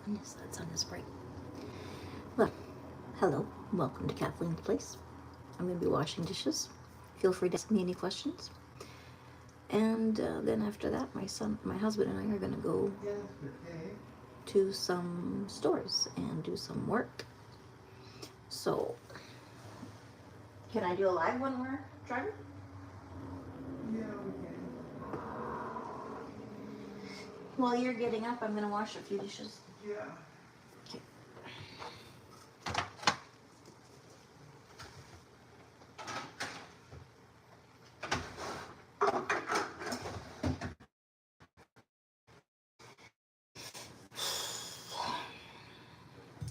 Yes, that sun is bright. Well, hello. Welcome to Kathleen's Place. I'm going to be washing dishes. Feel free to ask me any questions. And then after that, my husband and I are going to go to some stores and do some work. So, can I do a live when we're driving? Yeah, we can. While you're getting up, I'm going to wash a few dishes. Yeah. Okay.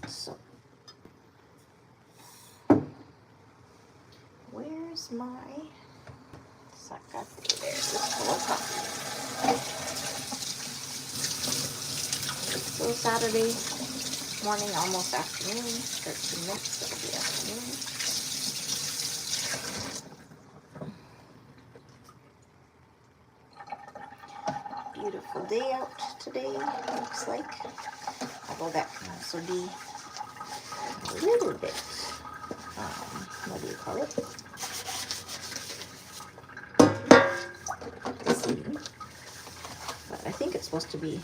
So, where's my sacate? There's this full of coffee. So Saturday morning, almost afternoon, 13 minutes of the afternoon. Beautiful day out today, looks like. Although that can also be a little bit, what do you call it? Deceiving. But I think it's supposed to be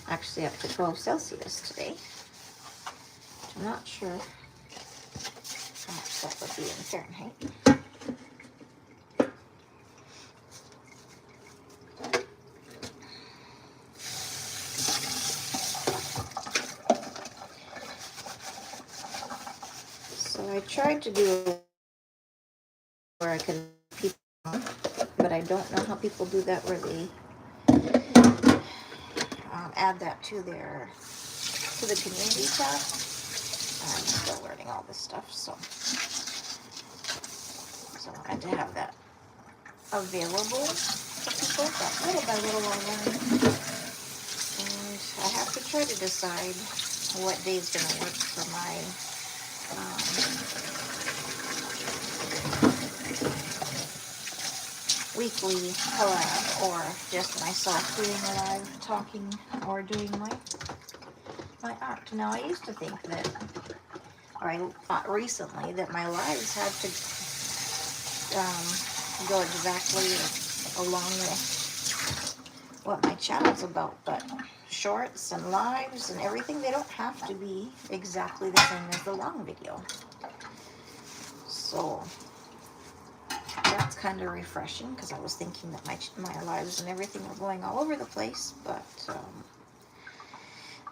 actually up to 12 Celsius today. I'm not sure how much that would be in Fahrenheit. So I tried to do where I could people, but I don't know how people do that where they add that to the community tab. I'm still learning all this stuff, so I had to have that available for people, but little by little I'll learn. And I have to try to decide what day is going to work for my weekly collab, or just myself doing a live talking or doing my art. Now, I used to think that, or I thought recently that my lives had to go exactly along with what my channel's about, but shorts and lives and everything, they don't have to be exactly the same as the long video. So that's kind of refreshing, because I was thinking that my lives and everything are going all over the place, but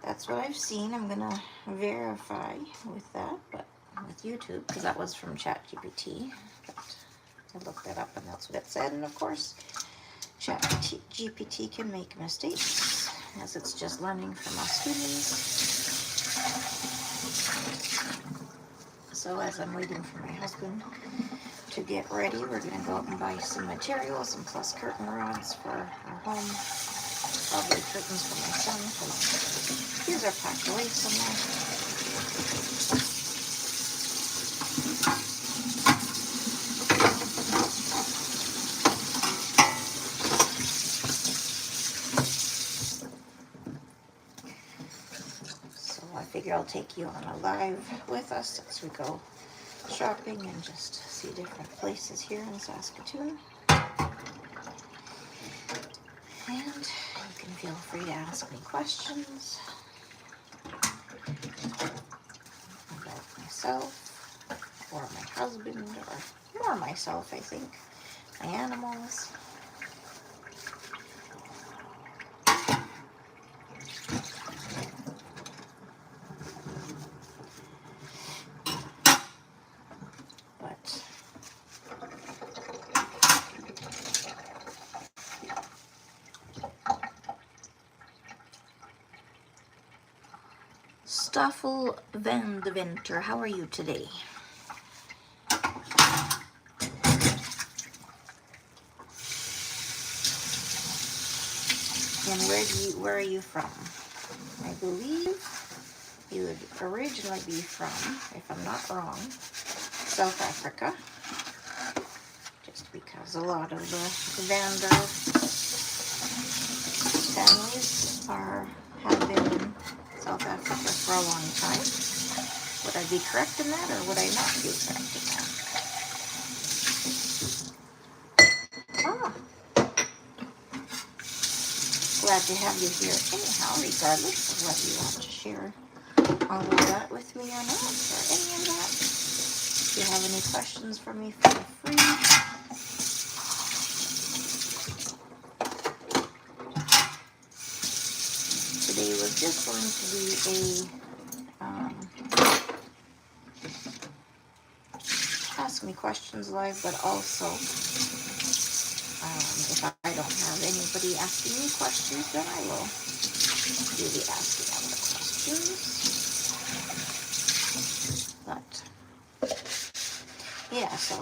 that's what I've seen. I'm gonna verify with that, but with YouTube, because that was from ChatGPT. I looked that up and that's what it said. And of course, ChatGPT can make mistakes, as it's just learning from us humans. So as I'm waiting for my husband to get ready, we're gonna go out and buy some materials and plus curtain rods for our home. Probably curtains for my son, because these are packed away somewhere. So I figure I'll take you on a live with us as we go shopping and just see different places here in Saskatoon. And you can feel free to ask me questions about myself or my husband, or more myself, I think, my animals. But Stoffel van de Winter, how are you today? And where are you from? I believe you would originally be from, if I'm not wrong, South Africa. Just because a lot of the Vander families have been in South Africa for a long time. Would I be correct in that, or would I not be correct in that? Ah, glad to have you here anyhow, regardless of whether you want to share all of that with me or not, or any of that. If you have any questions for me, feel free. Today was just going to be a ask me questions live, but also if I don't have anybody asking me questions, then I will do the asking of the questions. But yeah, so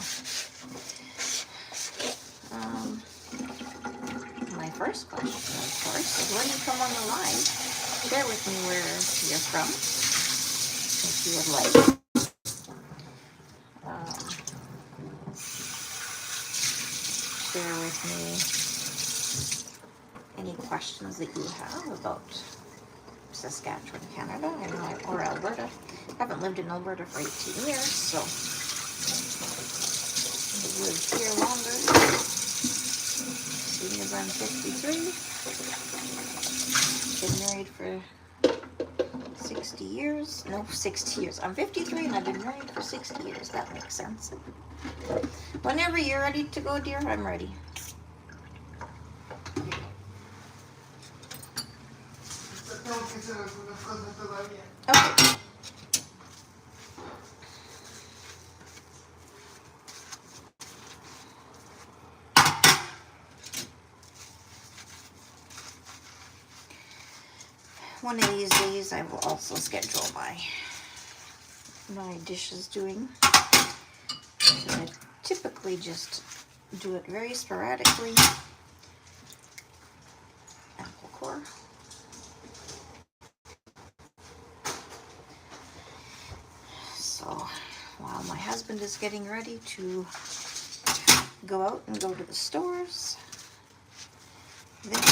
my first question, of course, is when you come on the live, share with me where you're from, if you would like. Share with me any questions that you have about Saskatchewan, Canada, or Alberta. I haven't lived in Alberta for 18 years, so I've lived here longer. Seeing as I'm 53, been married for 60 years. No, 60 years. I'm 53 and I've been married for 60 years. That makes sense. Whenever you're ready to go, dear, I'm ready. Okay. One of these days I will also schedule my dishes doing. I typically just do it very sporadically. Apple core. So while my husband is getting ready to go out and go to the stores, then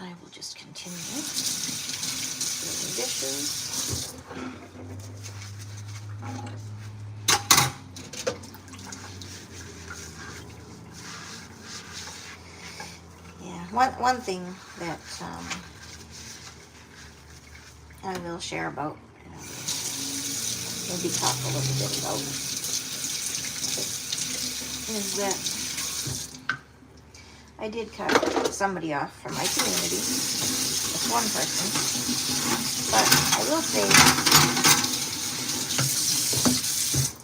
I will just continue doing dishes. Yeah, one thing that I will share about, maybe talk a little bit about, is that I did cut somebody off from my community, just one person, but I will say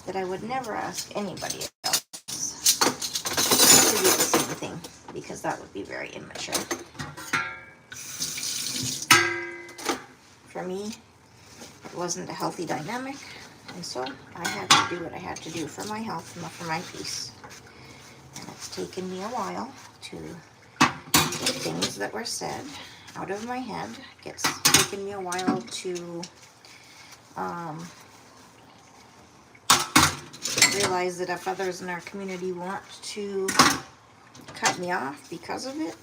that I would never ask anybody else to do the same thing, because that would be very immature. For me, it wasn't a healthy dynamic, and so I had to do what I had to do for my health and for my peace. And it's taken me a while to get things that were said out of my head. It's taken me a while to realize that if others in our community want to cut me off because of it,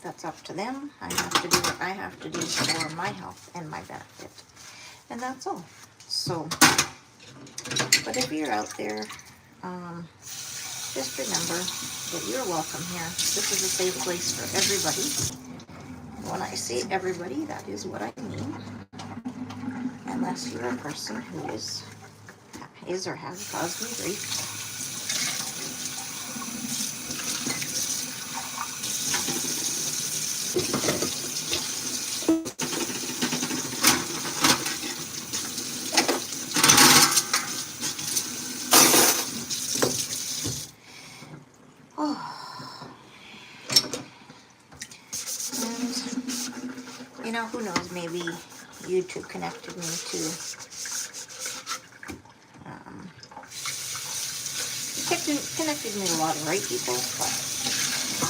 that's up to them. I have to do what I have to do for my health and my benefit. And that's all. So, but if you're out there, just remember that you're welcome here. This is a safe place for everybody. When I say everybody, that is what I mean. Unless you're a person who is or has caused me grief. You know, who knows, maybe YouTube connected me to, connected me to a lot of right people, but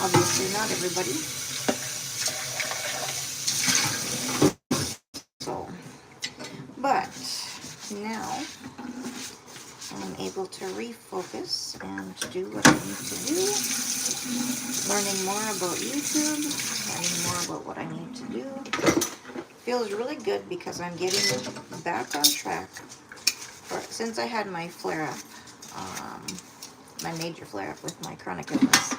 obviously not everybody. So, but now I'm able to refocus and do what I need to do. Learning more about YouTube, learning more about what I need to do. Feels really good because I'm getting back on track. Since I had my flare-up, my major flare-up with my chronic illness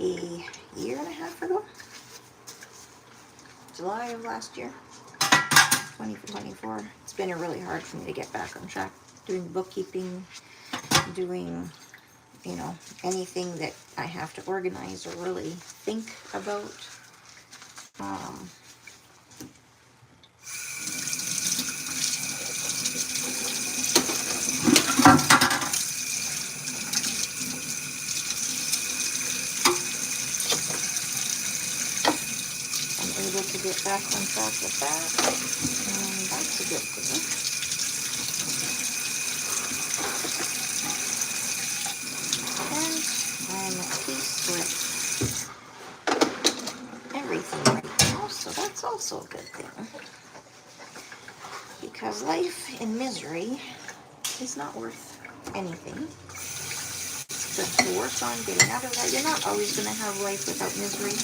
a year and a half ago, July of last year, 2024. It's been really hard for me to get back on track, doing bookkeeping, doing, you know, anything that I have to organize or really think about. I'm able to get back on track with that, and that's a good thing. And I'm at peace with everything right now, so that's also a good thing. Because life in misery is not worth anything. But to work on getting out of that, you're not always going to have life without misery.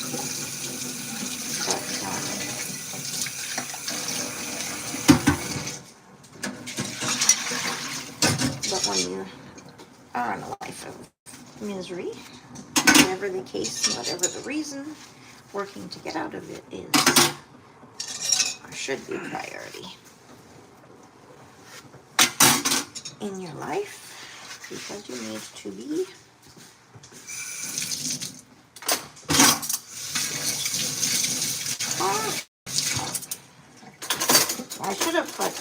But when you are in a life of misery, whatever the case, whatever the reason, working to get out of it is or should be a priority in your life, because you need to be I should have put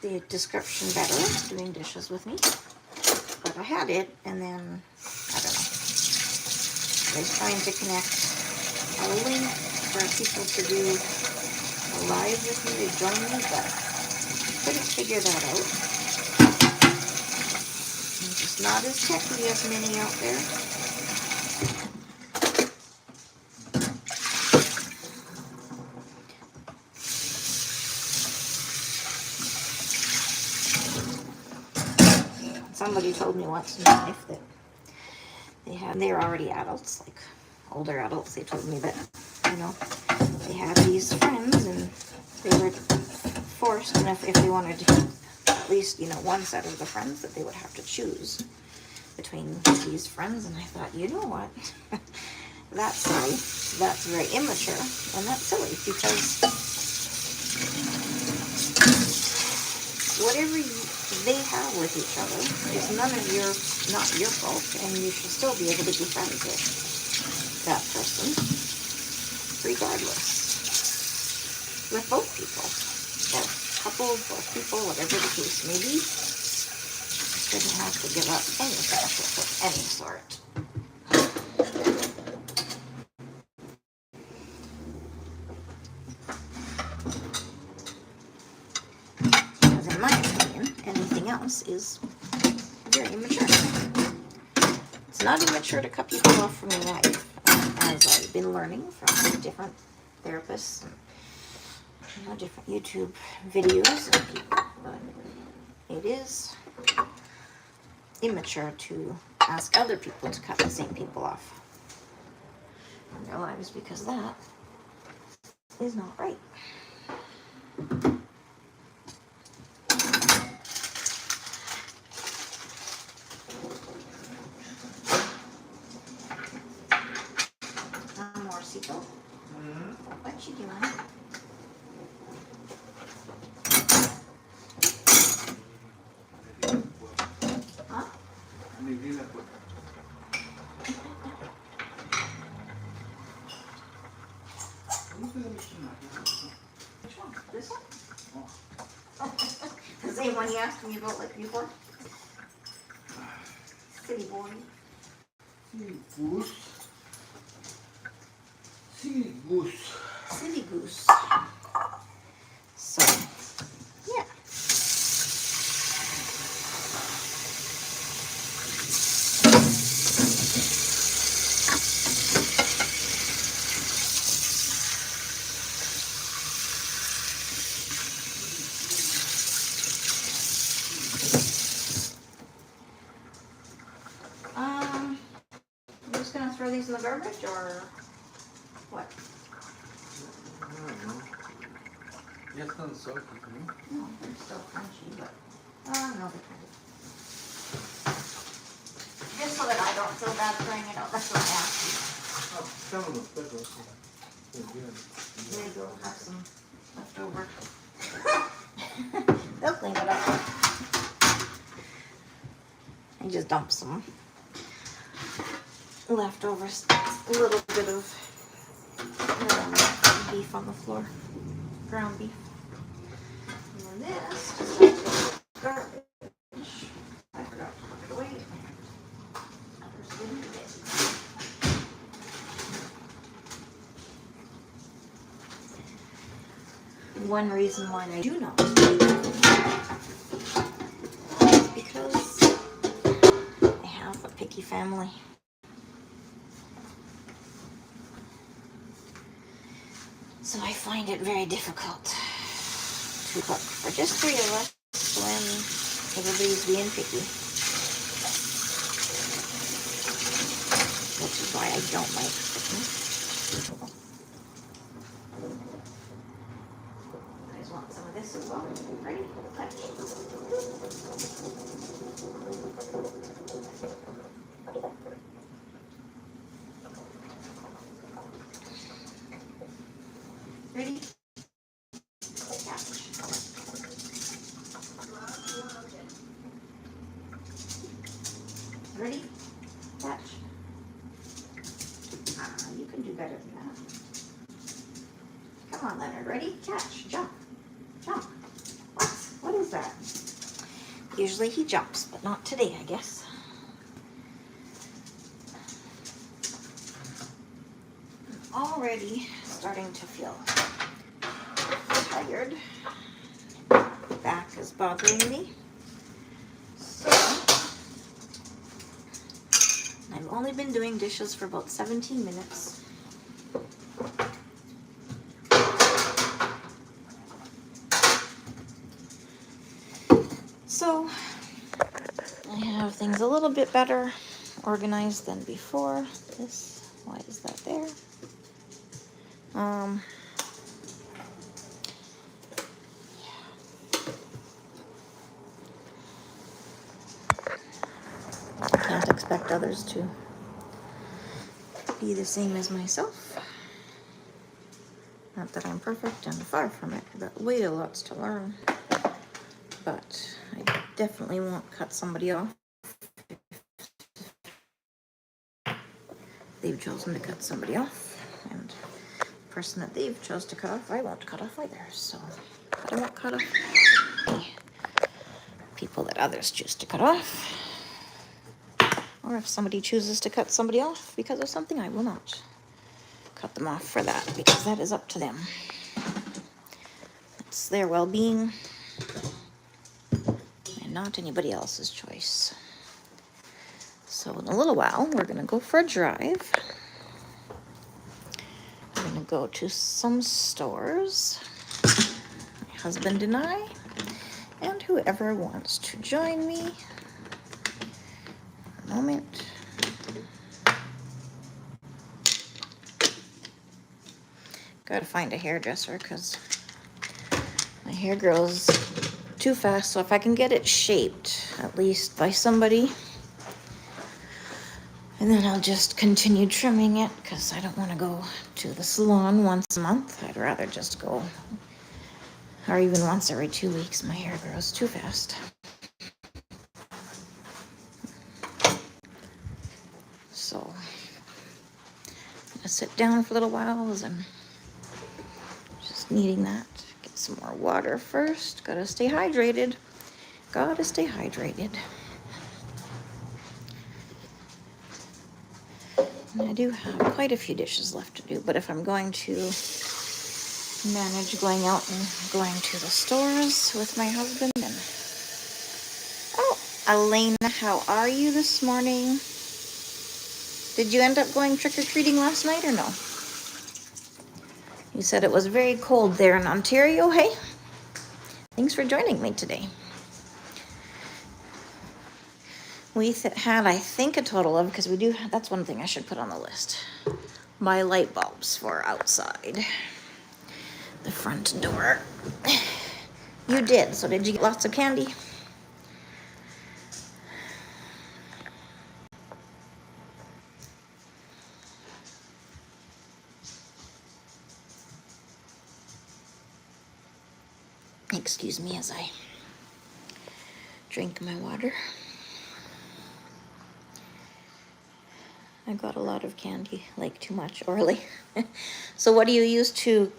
the description better, doing dishes with me, but I had it, and then I don't know, I was trying to connect a link for people to do a live with me to join me, but couldn't figure that out. I'm just not as techy as many out there. Somebody told me once in my life that they were already adults, like older adults. They told me that, you know, they had these friends and they were forced, and if they wanted to keep at least, you know, one set of the friends, that they would have to choose between these friends. And I thought, you know what, that's silly, that's very immature, and that's silly, because whatever they have with each other is not your fault, and you should still be able to be friends with that person, regardless. With both people, both couples, both people, whatever the case may be, you shouldn't have to give up any friendship of any sort. Because in my opinion, anything else is very immature. It's not immature to cut people off from your life, as I've been learning from different therapists and, you know, different YouTube videos and people, but it is immature to ask other people to cut the same people off from their lives, because that is not right. What you doing? Huh? Which one? This one? Oh. The same one you asked me about like before? City boy. City goose. City goose. So, yeah. Yes, not so quickly. No, they're still crunchy, but no, they're kind of. Just so that I don't feel bad throwing it out. That's what I asked you. Oh, some of the peppers. There you go. Have some left over. They'll clean it up. I just dump some leftovers. A little bit of beef on the floor. Ground beef. And then this, just like the garbage. I forgot to put it away. Others didn't do it. One reason why I do not do that is because I have a picky family. So I find it very difficult to cook for just 3 of us when everybody's being picky. Which is why I don't like cooking. You guys want some of this as well? Ready? Touch. Ready? Ready? Catch. You can do better than that. Come on, Leonard. Ready? Catch. Jump. Jump. What? What is that? Usually he jumps, but not today, I guess. I'm already starting to feel tired. Back is bothering me. So I've only been doing dishes for about 17 minutes. So I have things a little bit better organized than before. This, why is that there? Can't expect others to be the same as myself. Not that I'm perfect, I'm far from it. But way a lots to learn. But I definitely won't cut somebody off. They've chosen to cut somebody off, and the person that they've chose to cut off, I won't cut off either. So, but I won't cut off the people that others choose to cut off. Or if somebody chooses to cut somebody off because of something, I will not cut them off for that, because that is up to them. It's their well-being and not anybody else's choice. So in a little while, we're going to go for a drive. We're going to go to some stores, my husband and I, and whoever wants to join me. A moment. Gotta find a hairdresser because my hair grows too fast. So if I can get it shaped, at least by somebody, and then I'll just continue trimming it because I don't want to go to the salon once a month. I'd rather just go, or even once every 2 weeks. My hair grows too fast. So I'm gonna sit down for a little while as I'm just needing that. Get some more water first. Gotta stay hydrated. Gotta stay hydrated. And I do have quite a few dishes left to do, but if I'm going to manage going out and going to the stores with my husband and... Oh, Elena, how are you this morning? Did you end up going trick-or-treating last night or no? You said it was very cold there in Ontario, hey? Thanks for joining me today. We had, I think, a total of, because we do, that's one thing I should put on the list, buy light bulbs for outside. the front door. You did. So did you get lots of candy? Excuse me as I drink my water. I got a lot of candy, like too much early. So what do you use to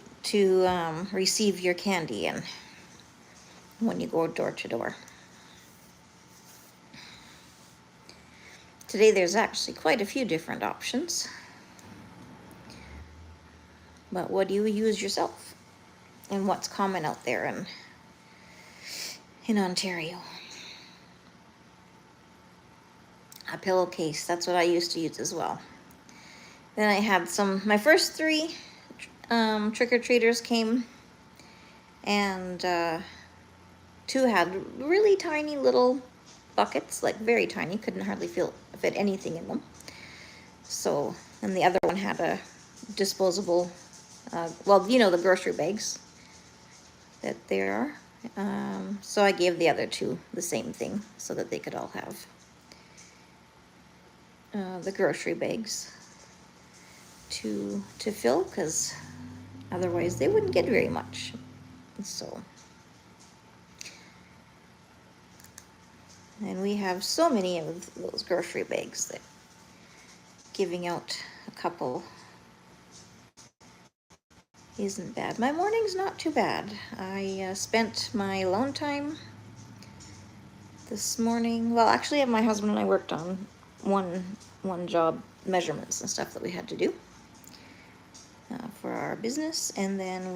receive your candy in when you go door to door? Today there's actually quite a few different options. But what do you use yourself? And what's common out there in Ontario? A pillowcase, that's what I used to use as well. Then I had my first 3 trick-or-treaters came, and 2 had really tiny little buckets, like very tiny, couldn't hardly fit anything in them. So, and the other one had a disposable, well, you know, the grocery bags that there are. So I gave the other 2 the same thing so that they could all have the grocery bags to fill, because otherwise they wouldn't get very much. So, and we have so many of those grocery bags that giving out a couple isn't bad. My morning's not too bad. I spent my alone time this morning. Well, actually, my husband and I worked on one job, measurements and stuff that we had to do for our business, and then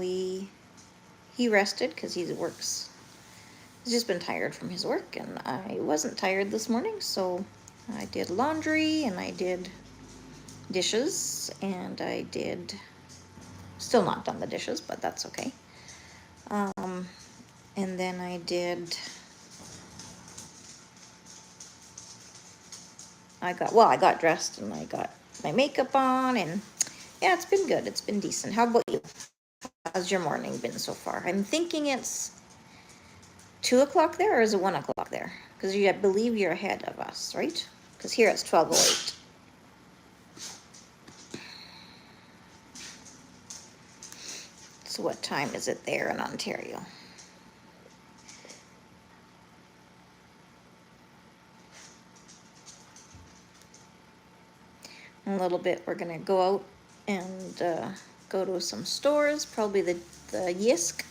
he rested because he works. He's just been tired from his work, and I wasn't tired this morning, so I did laundry and I did dishes, and I did. Still not done the dishes, but that's okay. And then I got dressed and I got my makeup on, and yeah, it's been good. It's been decent. How about you? How's your morning been so far? I'm thinking it's 2 o'clock there, or is it 1 o'clock there? Because I believe you're ahead of us, right? Because here it's 12:08. So what time is it there in Ontario? In a little bit, we're gonna go out and go to some stores, probably the Yisk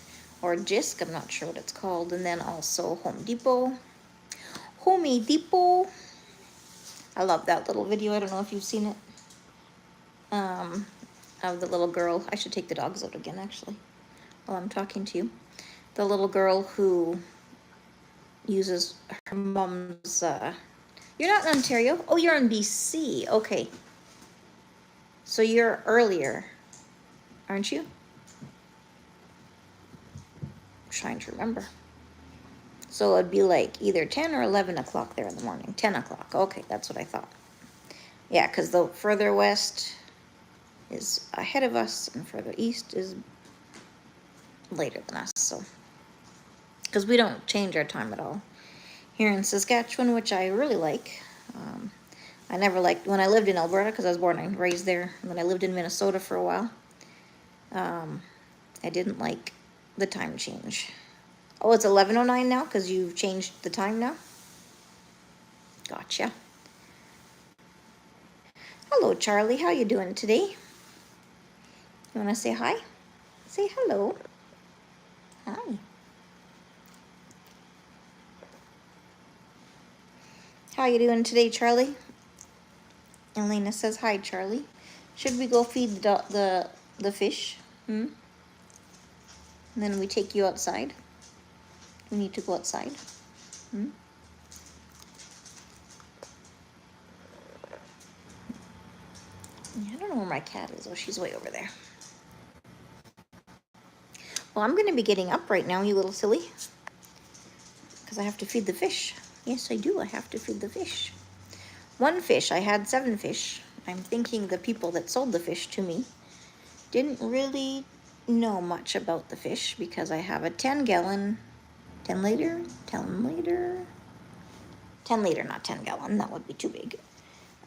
or Jisk, I'm not sure what it's called, and then also Home Depot. I love that little video. I don't know if you've seen it. Of the little girl. I should take the dogs out again, actually, while I'm talking to you. The little girl who uses her mom's, you're not in Ontario? Oh, you're in BC. Okay. So you're earlier, aren't you? I'm trying to remember. So it'd be like either 10 or 11 o'clock there in the morning. 10 o'clock. Okay, that's what I thought. Yeah, because the further west is ahead of us, and further east is later than us. So, because we don't change our time at all here in Saskatchewan, which I really like. I never liked when I lived in Alberta, because I was born and raised there, and then I lived in Minnesota for a while. I didn't like the time change. Oh, it's 11:09 now because you've changed the time now? Gotcha. Hello, Charlie. How you doing today? You want to say hi? Say hello. Hi. How you doing today, Charlie? Elena says hi, Charlie. Should we go feed the fish? And then we take you outside. We need to go outside. Yeah, I don't know where my cat is. Oh, she's way over there. Well, I'm going to be getting up right now, you little silly, because I have to feed the fish. Yes, I do. I have to feed the fish. 1 fish. I had 7 fish. I'm thinking the people that sold the fish to me didn't really know much about the fish because I have a 10 gallon, 10 liter, 10 liter, 10 liter, not 10 gallon, that would be too big.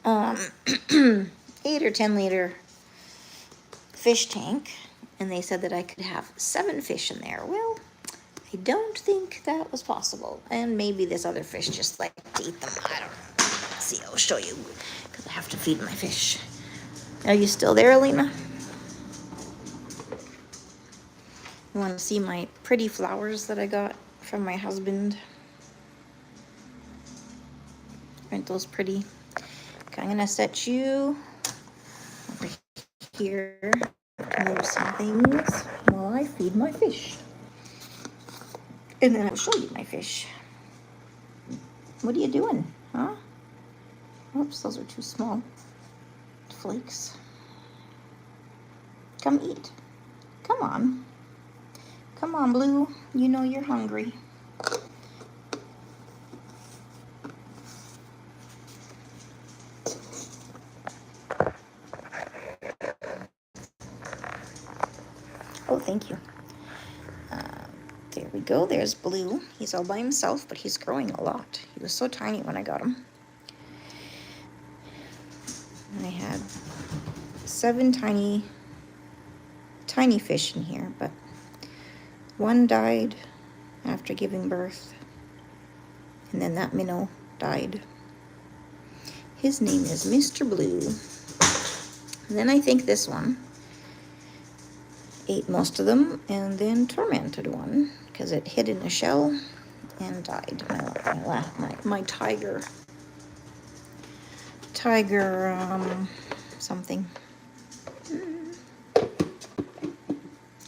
8 or 10 liter fish tank, and they said that I could have 7 fish in there. Well, I don't think that was possible, and maybe this other fish just like to eat them. I don't know. See, I'll show you because I have to feed my fish. Are you still there, Alina? You want to see my pretty flowers that I got from my husband? Aren't those pretty? Okay, I'm gonna set you over here to move some things while I feed my fish. And then I'll show you my fish. What are you doing, huh? Oops, those are too small. Flakes. Come eat. Come on. Come on, Blue. You know you're hungry. Oh, thank you. There we go. There's Blue. He's all by himself, but he's growing a lot. He was so tiny when I got him. I had 7 tiny fish in here, but one died after giving birth, and then that minnow died. His name is Mr. Blue. And then I think this one ate most of them, and then tormented one because it hid in a shell and died. My tiger something.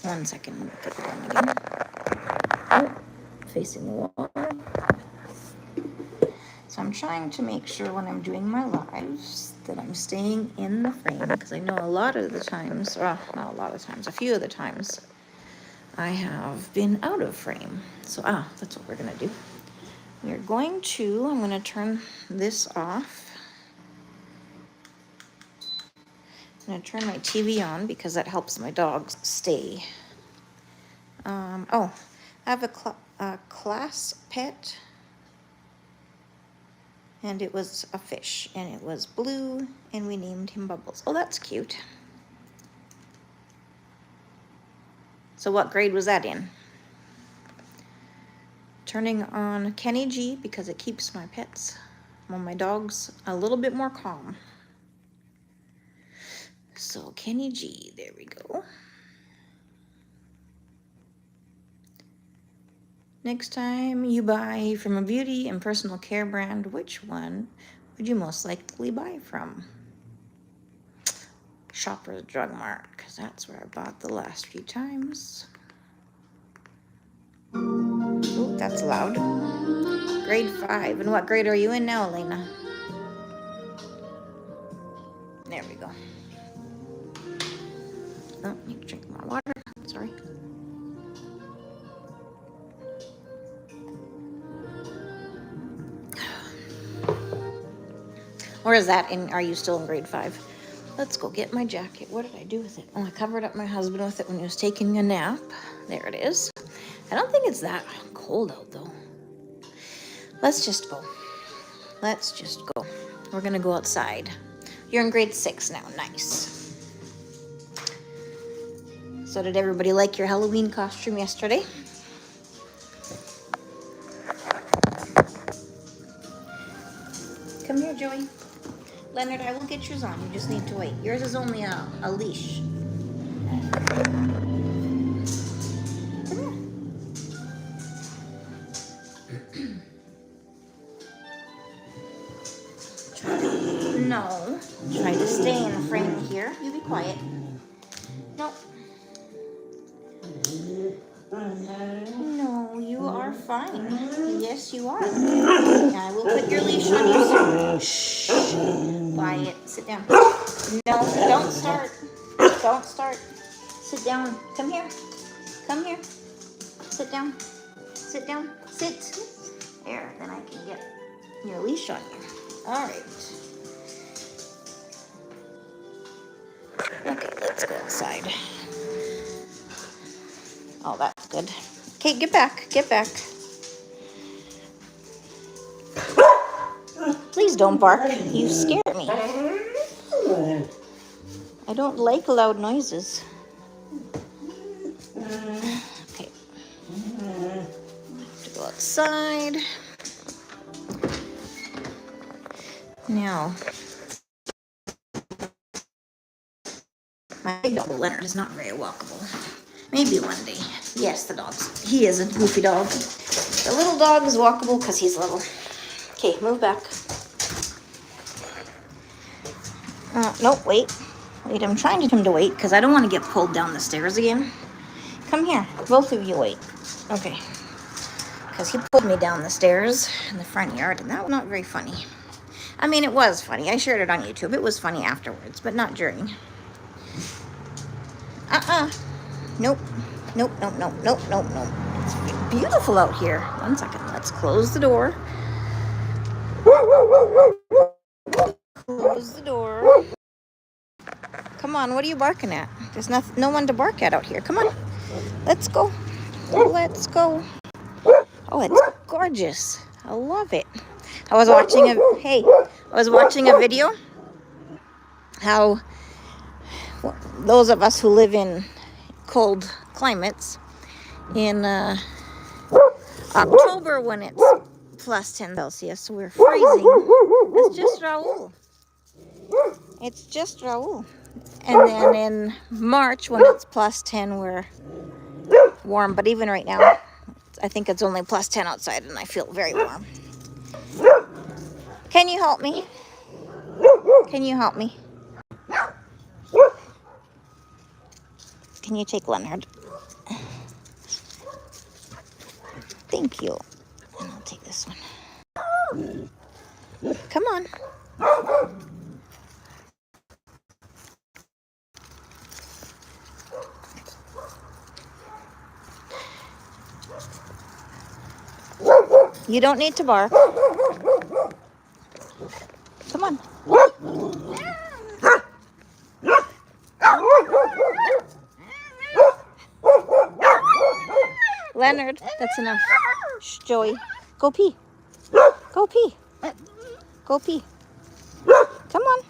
1 second, let me put it down again. Oh, facing the wall. So I'm trying to make sure when I'm doing my lives that I'm staying in the frame, because I know a lot of the times, well, not a lot of times, a few of the times, I have been out of frame. So, that's what we're gonna do. I'm gonna turn this off. I'm gonna turn my TV on because that helps my dogs stay. I have a class pet, and it was a fish, and it was blue, and we named him Bubbles. Oh, that's cute. So what grade was that in? Turning on Kenny G because it keeps my pets, well, my dogs, a little bit more calm. So Kenny G, there we go. Next time you buy from a beauty and personal care brand, which one would you most likely buy from? Shoppers Drug Mart, because that's where I bought the last few times. Oh, that's loud. Grade 5. And what grade are you in now, Elena? There we go. Oh, you can drink more water. Sorry. Or is that in, are you still in grade 5? Let's go get my jacket. What did I do with it? Oh, I covered up my husband with it when he was taking a nap. There it is. I don't think it's that cold out though. Let's just go. We're gonna go outside. You're in grade 6 now. Nice. So did everybody like your Halloween costume yesterday? Come here, Joey. Leonard, I will get yours on. You just need to wait. Yours is only a leash. No. Try to stay in the frame here. You be quiet. No. No, you are fine. Yes, you are. I will put your leash on you soon. Shh. Quiet. Sit down. No, don't start. Don't start. Sit down. Come here. Come here. Sit down. Sit down. Sit. There, then I can get your leash on you. All right. Okay, let's go outside. Oh, that's good. Okay, get back. Get back. Please don't bark. You scared me. I don't like loud noises. Okay. Have to go outside. Now, my big dog Leonard is not very walkable. Maybe one day. Yes, he is a goofy dog. The little dog is walkable because he's little. Okay, move back. Nope, wait. Wait, I'm trying to get him to wait because I don't want to get pulled down the stairs again. Come here. Both of you wait. Okay. Because he pulled me down the stairs in the front yard, and that was not very funny. I mean, it was funny. I shared it on YouTube. It was funny afterwards, but not during. Nope. Nope, nope, nope, nope, nope, nope. It's beautiful out here. 1 second. Let's close the door. Close the door. Come on, what are you barking at? There's no one to bark at out here. Come on. Let's go. Let's go. Oh, it's gorgeous. I love it. I was watching a video how those of us who live in cold climates in October when it's plus 10 Celsius, we're freezing. It's just Raul. It's just Raul. And then in March when it's plus 10, we're warm. But even right now, I think it's only plus 10 outside and I feel very warm. Can you help me? Can you help me? Can you take Leonard? Thank you. And I'll take this one. Come on. You don't need to bark. Come on. Leonard, that's enough. Shh, Joey. Go pee. Go pee. Go pee. Come on.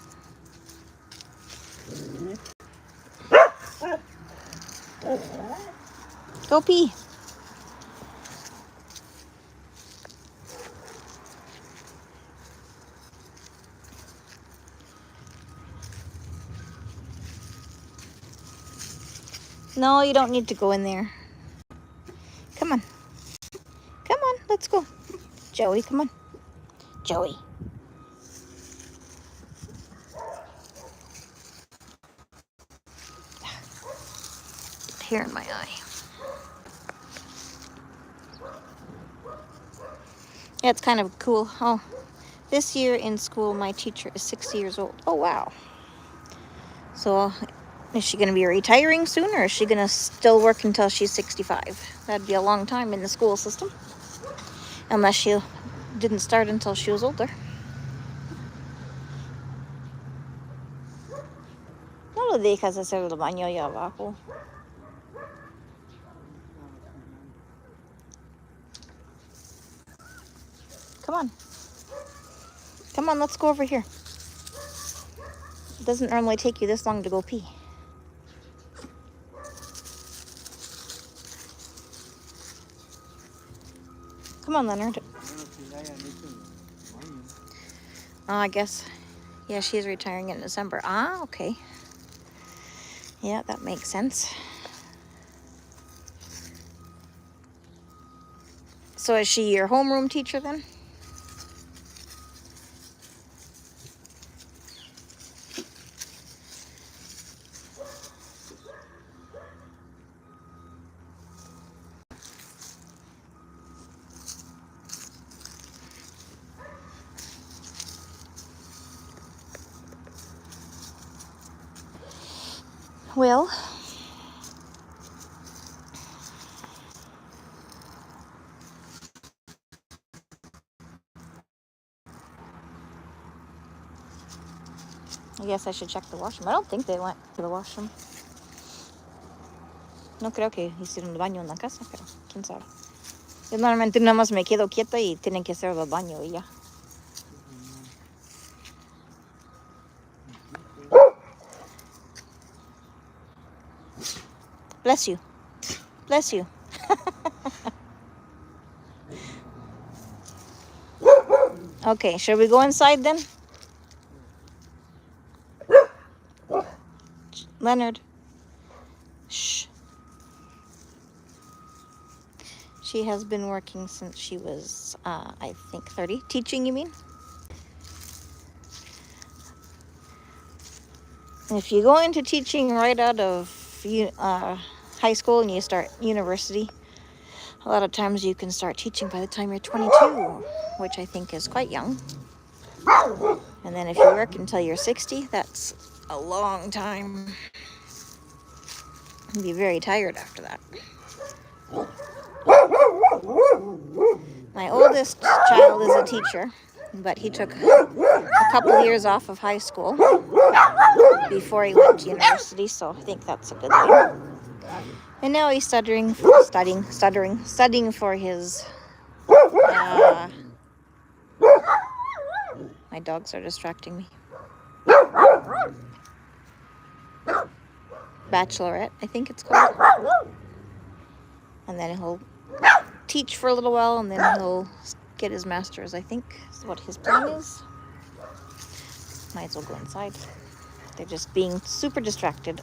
Go pee. No, you don't need to go in there. Come on. Come on, let's go. Joey, come on. Joey. Hair in my eye. Yeah, it's kind of cool. Oh, this year in school, my teacher is 60 years old. Oh, wow. So, is she going to be retiring soon, or is she going to still work until she's 65? That'd be a long time in the school system. Unless she didn't start until she was older. No lo dejas hacer el baño allá abajo. Come on. Come on, let's go over here. It doesn't normally take you this long to go pee. Come on, Leonard. I guess. Yeah, she's retiring in December. Ah, okay. Yeah, that makes sense. So is she your homeroom teacher then? Well, I guess I should check the washroom. I don't think they went to the washroom. No creo que hicieron el baño en la casa, pero quién sabe. Yo normalmente nada más me quedo quieta y tienen que hacer el baño y ya. Bless you. Bless you. Okay, should we go inside then? Leonard. Shh. She has been working since she was, I think, 30. Teaching, you mean? If you go into teaching right out of high school and you start university, a lot of times you can start teaching by the time you're 22, which I think is quite young. And then if you work until you're 60, that's a long time. You'll be very tired after that. My oldest child is a teacher, but he took a couple years off of high school before he went to university, so I think that's a good thing. And now he's studying for his my dogs are distracting me. Bachelorette, I think it's called. And then he'll teach for a little while, and then he'll get his master's, I think is what his plan is. Might as well go inside. They're just being super distracted.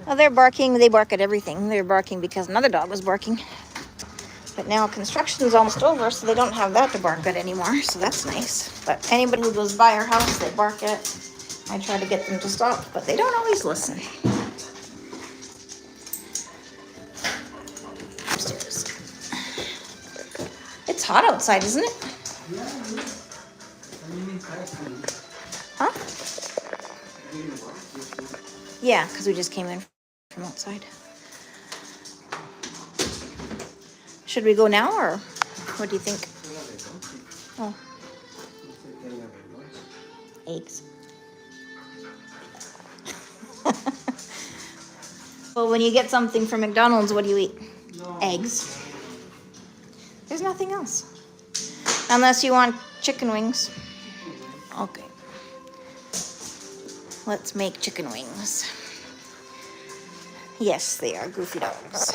Well, they're barking. They bark at everything. They're barking because another dog was barking. But now construction's almost over, so they don't have that to bark at anymore, so that's nice. But anybody who goes by our house, they bark at. I try to get them to stop, but they don't always listen. Upstairs. It's hot outside, isn't it? Huh? Yeah, because we just came in from outside. Should we go now, or what do you think? Oh. Eggs. Well, when you get something from McDonald's, what do you eat? No. Eggs. There's nothing else. Unless you want chicken wings. Okay. Let's make chicken wings. Yes, they are goofy dogs.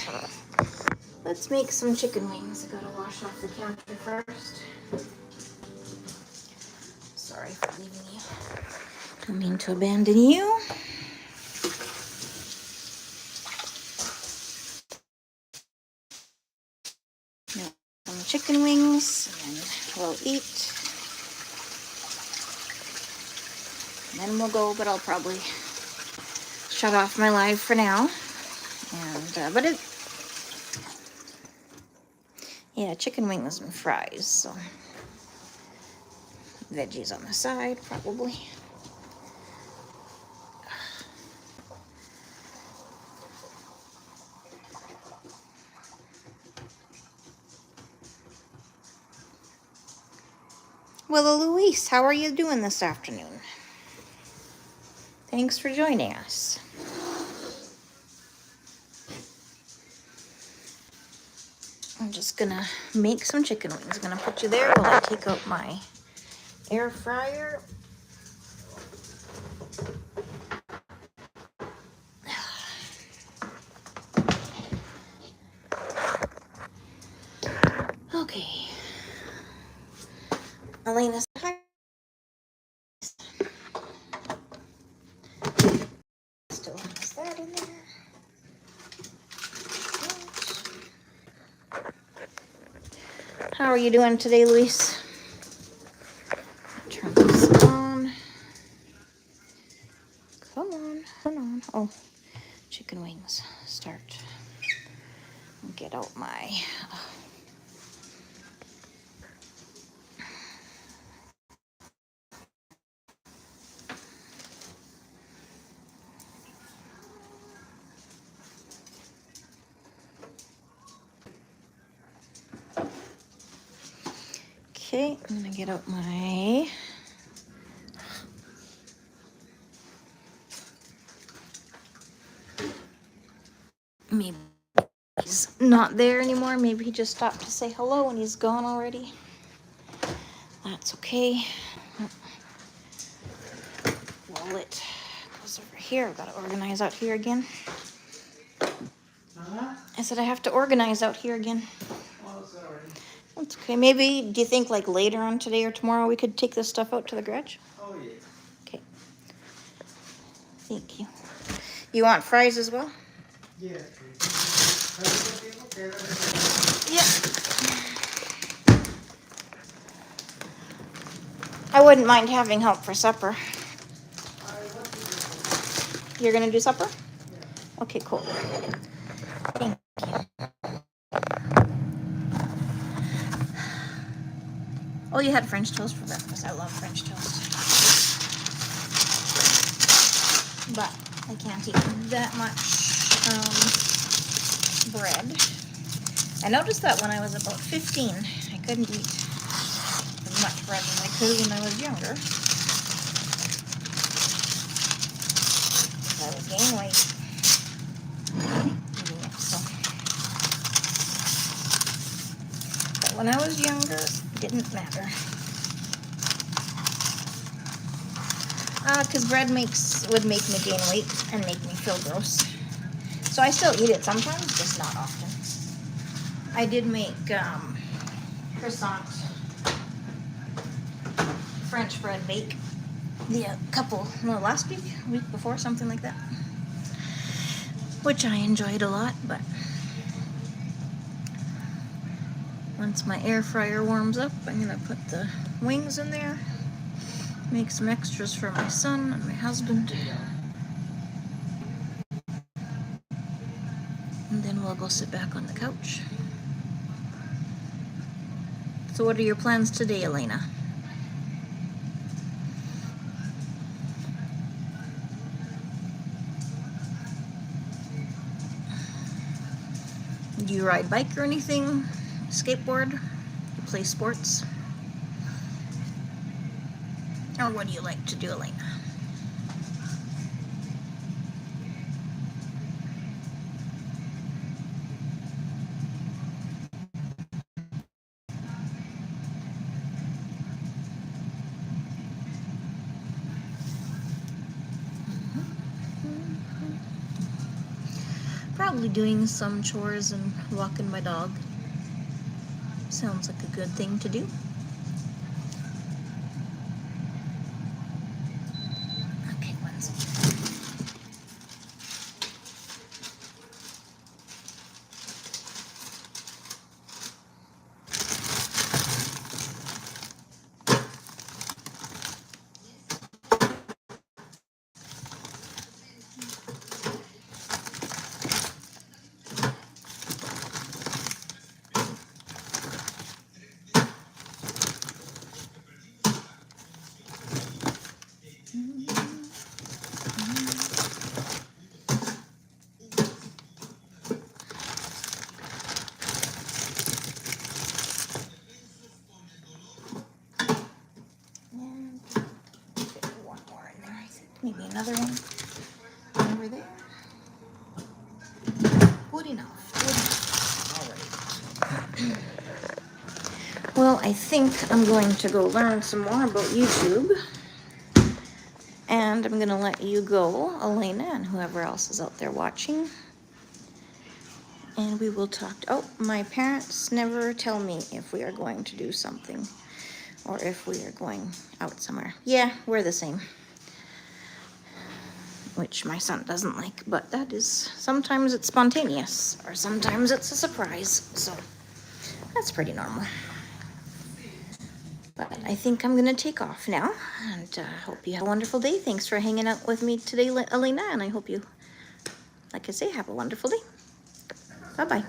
Let's make some chicken wings. I gotta wash off the counter first. Sorry for leaving you. Don't mean to abandon you. Now, some chicken wings, and we'll eat. And then we'll go, but I'll probably shut off my live for now. And, but it, yeah, chicken wings and fries, so veggies on the side, probably. Well, Luis, how are you doing this afternoon? Thanks for joining us. I'm just gonna make some chicken wings. I'm gonna put you there while I take out my air fryer. Okay. Elena, hi. Still has that in there. How are you doing today, Luis? Turn this on. Come on, come on. Oh, chicken wings. Start. Get out my. Okay, I'm gonna get out my maybe he's not there anymore. Maybe he just stopped to say hello and he's gone already. That's okay. Wallet goes over here. I've got to organize out here again. I said I have to organize out here again. Oh, sorry. That's okay. Maybe, do you think like later on today or tomorrow we could take this stuff out to the garage? Oh, yeah. Okay. Thank you. You want fries as well? Yeah. Yeah. I wouldn't mind having help for supper. You're gonna do supper? Yeah. Okay, cool. Thank you. Oh, you had French toast for breakfast. I love French toast. But I can't eat that much bread. I noticed that when I was about 15, I couldn't eat as much bread as I could when I was younger. I would gain weight eating it, so. But when I was younger, it didn't matter. Because bread would make me gain weight and make me feel gross. So I still eat it sometimes, just not often. I did make croissant French bread bake last week before, something like that. Which I enjoyed a lot, but once my air fryer warms up, I'm gonna put the wings in there, make some extras for my son and my husband. And then we'll go sit back on the couch. So what are your plans today, Elena? Do you ride bike or anything? Skateboard? You play sports? Or what do you like to do, Elena? Probably doing some chores and walking my dog. Sounds like a good thing to do. Okay, one second. One more in there, I think. Maybe another one over there. Good enough. Good enough. All right. Well, I think I'm going to go learn some more about YouTube. And I'm going to let you go, Elena, and whoever else is out there watching. And we will talk. Oh, my parents never tell me if we are going to do something or if we are going out somewhere. Yeah, we're the same. Which my son doesn't like, but that is, sometimes it's spontaneous or sometimes it's a surprise. So that's pretty normal. But I think I'm going to take off now, and hope you have a wonderful day. Thanks for hanging out with me today, Elena, and I hope you, like I say, have a wonderful day. Bye-bye.